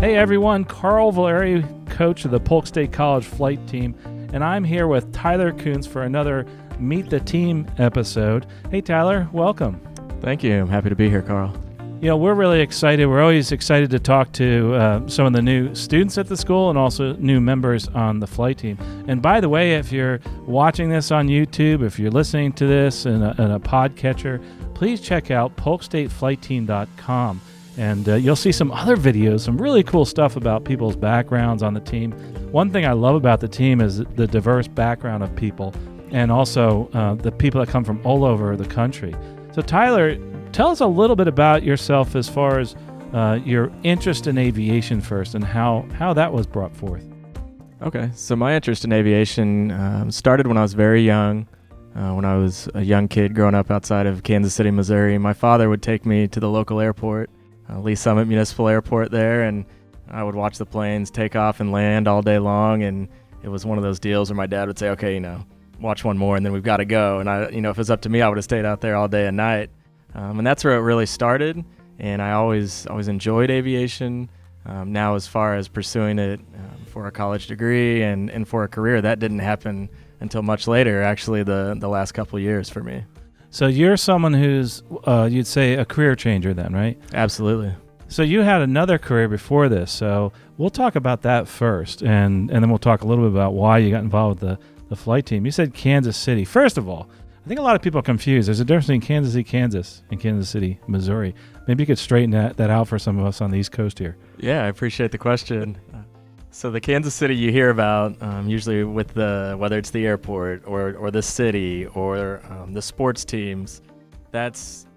Hey everyone, Carl Valeri, coach of the Polk State College flight team, and I'm here with Tyler Koonce for another Meet the Team episode. Hey Tyler, welcome. Thank you. I'm happy to be here, Carl. You know, we're really excited. We're always excited to talk to some of the new students at the school and also new members on the flight team. And by the way, if you're watching this on YouTube, if you're listening to this in a podcatcher, please check out polkstateflightteam.com. And you'll see some other videos, some really cool stuff about people's backgrounds on the team. One thing I love about the team is the diverse background of people and also the people that come from all over the country. So Tyler, tell us a little bit about yourself as far as your interest in aviation first and how that was brought forth. Okay, so my interest in aviation started when I was very young. When I was a young kid growing up outside of Kansas City, Missouri, my father would take me to the local airport, Lee Summit Municipal Airport there, and I would watch the planes take off and land all day long. And it was one of those deals where my dad would say, okay, watch one more and then we've got to go. And if it was up to me, I would have stayed out there all day and night. And that's where it really started. And I always enjoyed aviation. Now, as far as pursuing it for a college degree and for a career, that didn't happen until much later, actually the last couple of years for me. So you're someone who's, you'd say, a career changer then, right? Absolutely. So you had another career before this, so we'll talk about that first, and then we'll talk a little bit about why you got involved with the flight team. You said Kansas City. First of all, I think a lot of people are confused. There's a difference between Kansas City, Kansas, and Kansas City, Missouri. Maybe you could straighten that out for some of us on the East Coast here. Yeah, I appreciate the question. So the Kansas City you hear about, usually with whether it's the airport or the city or the sports teams, that's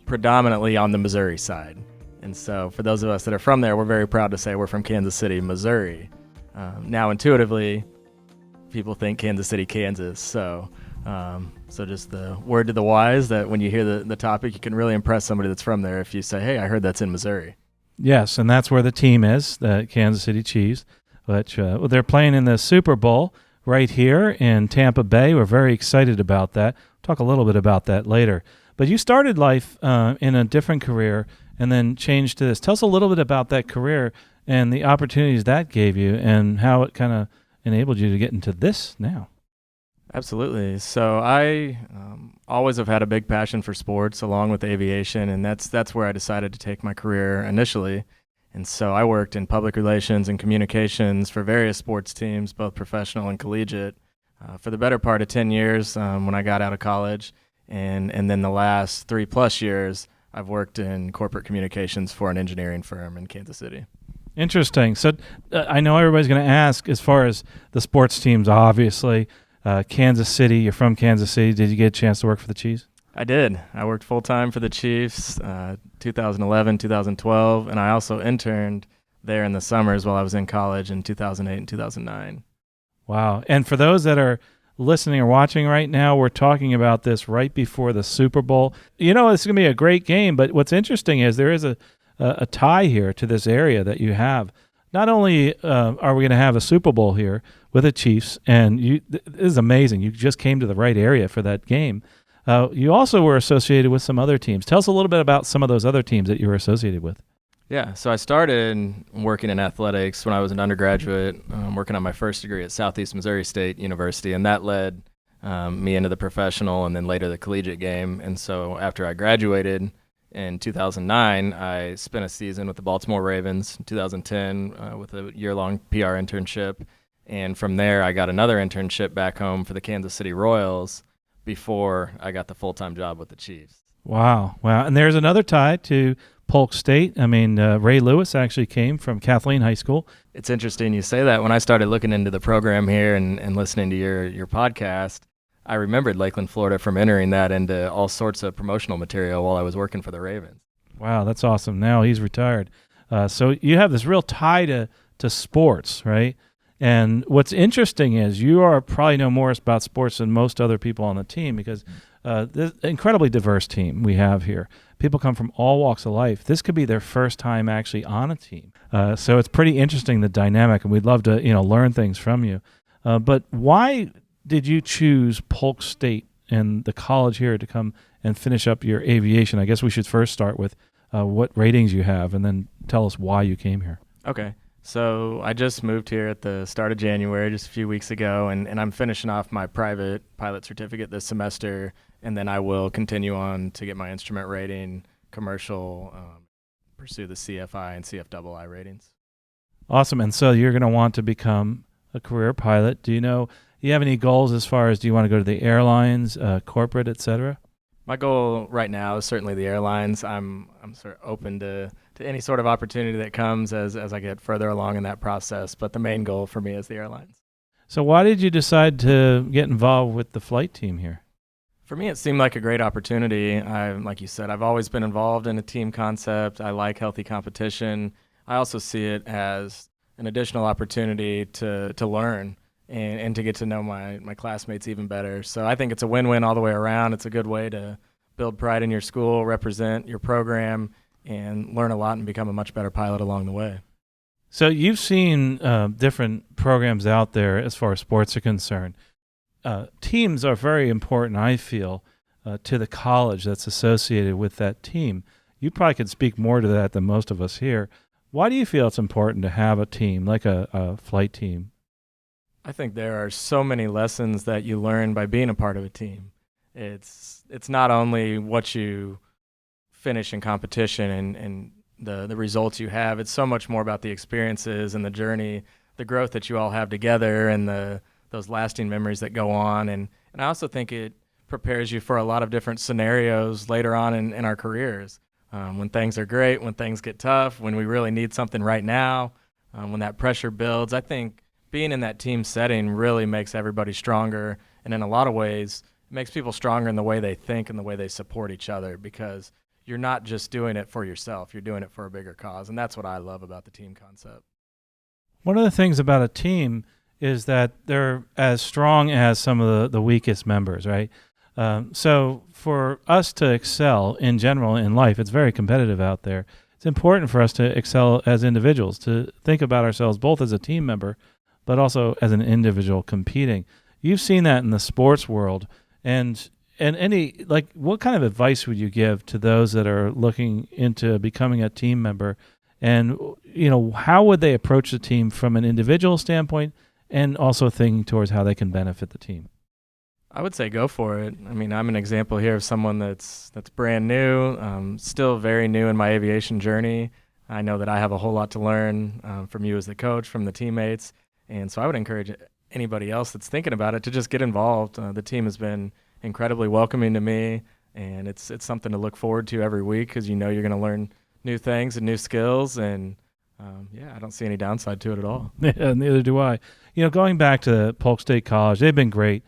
predominantly on the Missouri side. And so for those of us that are from there, we're very proud to say we're from Kansas City, Missouri. Now, intuitively, people think Kansas City, Kansas. So just the word to the wise that when you hear the topic, you can really impress somebody that's from there if you say, hey, I heard that's in Missouri. Yes, and that's where the team is, the Kansas City Chiefs. But they're playing in the Super Bowl right here in Tampa Bay. We're very excited about that. We'll talk a little bit about that later. But you started life in a different career and then changed to this. Tell us a little bit about that career and the opportunities that gave you and how it kind of enabled you to get into this now. Absolutely. So I always have had a big passion for sports along with aviation, and that's where I decided to take my career initially. And so I worked in public relations and communications for various sports teams, both professional and collegiate, for the better part of 10 years when I got out of college. And then the last 3+ years, I've worked in corporate communications for an engineering firm in Kansas City. Interesting. So I know everybody's going to ask, as far as the sports teams, obviously, Kansas City, you're from Kansas City. Did you get a chance to work for the Chiefs? I did. I worked full-time for the Chiefs 2011, 2012, and I also interned there in the summers while I was in college in 2008 and 2009. Wow. And for those that are listening or watching right now, we're talking about this right before the Super Bowl. It's going to be a great game, but what's interesting is there is a tie here to this area that you have. Not only are we going to have a Super Bowl here with the Chiefs, and this is amazing. You just came to the right area for that game. You also were associated with some other teams. Tell us a little bit about some of those other teams that you were associated with. Yeah, so I started working in athletics when I was an undergraduate, working on my first degree at Southeast Missouri State University, and that led me into the professional and then later the collegiate game. And so after I graduated in 2009, I spent a season with the Baltimore Ravens. In 2010, with a year-long PR internship. And from there, I got another internship back home for the Kansas City Royals before I got the full-time job with the Chiefs. Wow. And there's another tie to Polk State. I mean, Ray Lewis actually came from Kathleen High School. It's interesting you say that. When I started looking into the program here and listening to your podcast, I remembered Lakeland, Florida from entering that into all sorts of promotional material while I was working for the Ravens. Wow, that's awesome. Now he's retired. So you have this real tie to sports, right? And what's interesting is you probably know more about sports than most other people on the team because this incredibly diverse team we have here. People come from all walks of life. This could be their first time actually on a team. So it's pretty interesting, the dynamic, and we'd love to learn things from you. But why did you choose Polk State and the college here to come and finish up your aviation? I guess we should first start with what ratings you have and then tell us why you came here. Okay. So I just moved here at the start of January, just a few weeks ago, and I'm finishing off my private pilot certificate this semester, and then I will continue on to get my instrument rating, commercial, pursue the CFI and CFII ratings. Awesome. And so you're going to want to become a career pilot. Do you have any goals as far as do you want to go to the airlines, corporate, et cetera? My goal right now is certainly the airlines. I'm sort of open to any sort of opportunity that comes as I get further along in that process, but the main goal for me is the airlines. So why did you decide to get involved with the flight team here? For me, it seemed like a great opportunity. Like you said, I've always been involved in a team concept. I like healthy competition. I also see it as an additional opportunity to learn and to get to know my classmates even better. So I think it's a win-win all the way around. It's a good way to build pride in your school, represent your program, and learn a lot and become a much better pilot along the way. So you've seen different programs out there as far as sports are concerned. Teams are very important, I feel, to the college that's associated with that team. You probably could speak more to that than most of us here. Why do you feel it's important to have a team, like a flight team? I think there are so many lessons that you learn by being a part of a team. It's not only what you finish in competition and the results you have. It's so much more about the experiences and the journey, the growth that you all have together, and those lasting memories that go on. And I also think it prepares you for a lot of different scenarios later on in our careers. When things are great, when things get tough, when we really need something right now, when that pressure builds. I think being in that team setting really makes everybody stronger. And in a lot of ways, it makes people stronger in the way they think and the way they support each other, because you're not just doing it for yourself, you're doing it for a bigger cause. And that's what I love about the team concept. One of the things about a team is that they're as strong as some of the weakest members, right? So for us to excel in general in life, it's very competitive out there. It's important for us to excel as individuals, to think about ourselves both as a team member, but also as an individual competing. You've seen that in the sports world, and what kind of advice would you give to those that are looking into becoming a team member? And, how would they approach the team from an individual standpoint and also thinking towards how they can benefit the team? I would say go for it. I mean, I'm an example here of someone that's brand new, still very new in my aviation journey. I know that I have a whole lot to learn from you as the coach, from the teammates. And so I would encourage anybody else that's thinking about it to just get involved. The team has been incredibly welcoming to me, and it's something to look forward to every week, because you're going to learn new things and new skills, and I don't see any downside to it at all. Yeah, neither do I. Going back to Polk State College, they've been great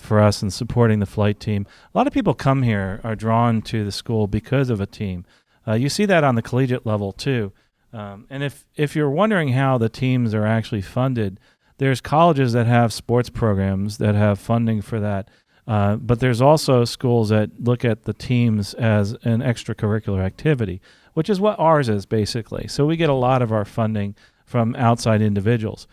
for us in supporting the flight team. A lot of people come here are drawn to the school because of a team. You see that on the collegiate level too. And if you're wondering how the teams are actually funded, there's colleges that have sports programs that have funding for that. But there's also schools that look at the teams as an extracurricular activity, which is what ours is basically. So we get a lot of our funding from outside individuals.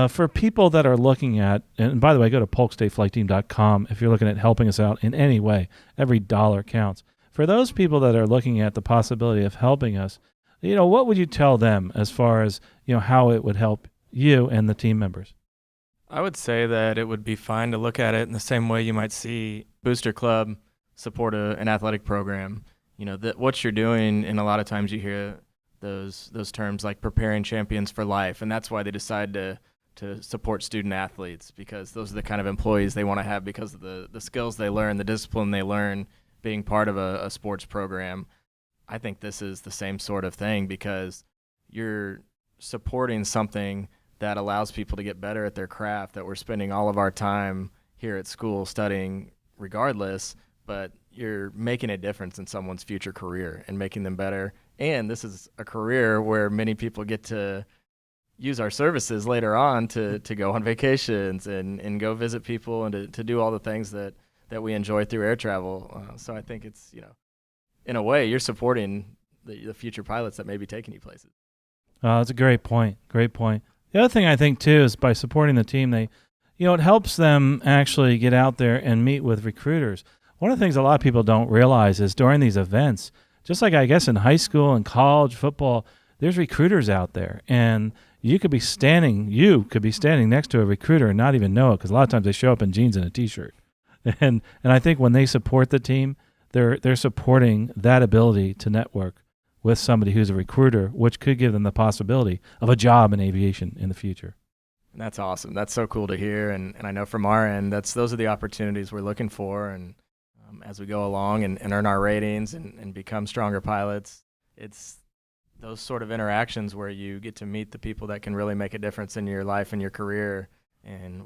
For people that are looking at, and by the way, go to polkstateflightteam.com if you're looking at helping us out in any way. Every dollar counts. For those people that are looking at the possibility of helping us, what would you tell them as far as, how it would help you and the team members? I would say that it would be fine to look at it in the same way you might see Booster Club support an athletic program. That what you're doing, and a lot of times you hear those terms like preparing champions for life, and that's why they decide to support student athletes, because those are the kind of employees they want to have because of the skills they learn, the discipline they learn being part of a sports program. I think this is the same sort of thing, because you're supporting something that allows people to get better at their craft that we're spending all of our time here at school studying regardless, but you're making a difference in someone's future career and making them better. And this is a career where many people get to use our services later on to go on vacations and go visit people and to do all the things that we enjoy through air travel. So I think it's, in a way, you're supporting the future pilots that may be taking you places. That's a great point. Great point. The other thing I think, too, is by supporting the team, it helps them actually get out there and meet with recruiters. One of the things a lot of people don't realize is during these events, just like I guess in high school and college football, there's recruiters out there, and you could be standing next to a recruiter and not even know it, because a lot of times they show up in jeans and a t-shirt. And I think when they support the team, they're supporting that ability to network with somebody who's a recruiter, which could give them the possibility of a job in aviation in the future. That's awesome. That's so cool to hear. And I know from our end, those are the opportunities we're looking for. And as we go along and earn our ratings and become stronger pilots, it's those sort of interactions where you get to meet the people that can really make a difference in your life and your career. And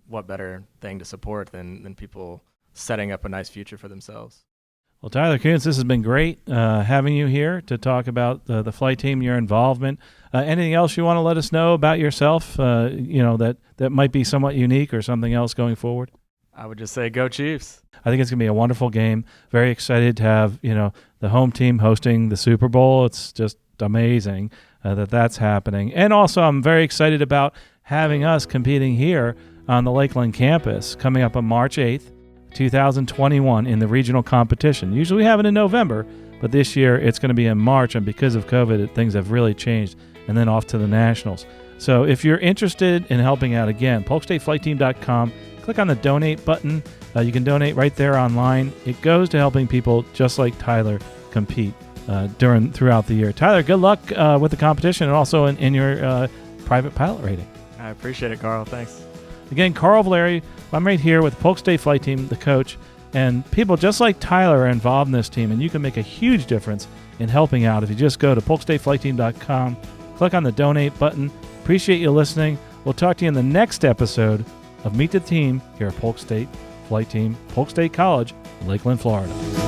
what better thing to support than people setting up a nice future for themselves. Well, Tyler Koonce, this has been great having you here to talk about the flight team, your involvement. Anything else you want to let us know about yourself, that might be somewhat unique or something else going forward? I would just say go Chiefs. I think it's going to be a wonderful game. Very excited to have, the home team hosting the Super Bowl. It's just amazing that's happening. And also I'm very excited about having us competing here on the Lakeland campus coming up on March 8th, 2021 in the regional competition. Usually we have it in November, but this year it's going to be in March, and because of COVID, things have really changed, and then off to the Nationals. So if you're interested in helping out, again, polkstateflightteam.com, click on the donate button. You can donate right there online. It goes to helping people just like Tyler compete throughout the year. Tyler, good luck with the competition and also in your private pilot rating. I appreciate it, Carl. Thanks. Again, Carl Valeri, I'm right here with Polk State Flight Team, the coach, and people just like Tyler are involved in this team, and you can make a huge difference in helping out if you just go to polkstateflightteam.com, click on the donate button. Appreciate you listening. We'll talk to you in the next episode of Meet the Team here at Polk State Flight Team, Polk State College, Lakeland, Florida.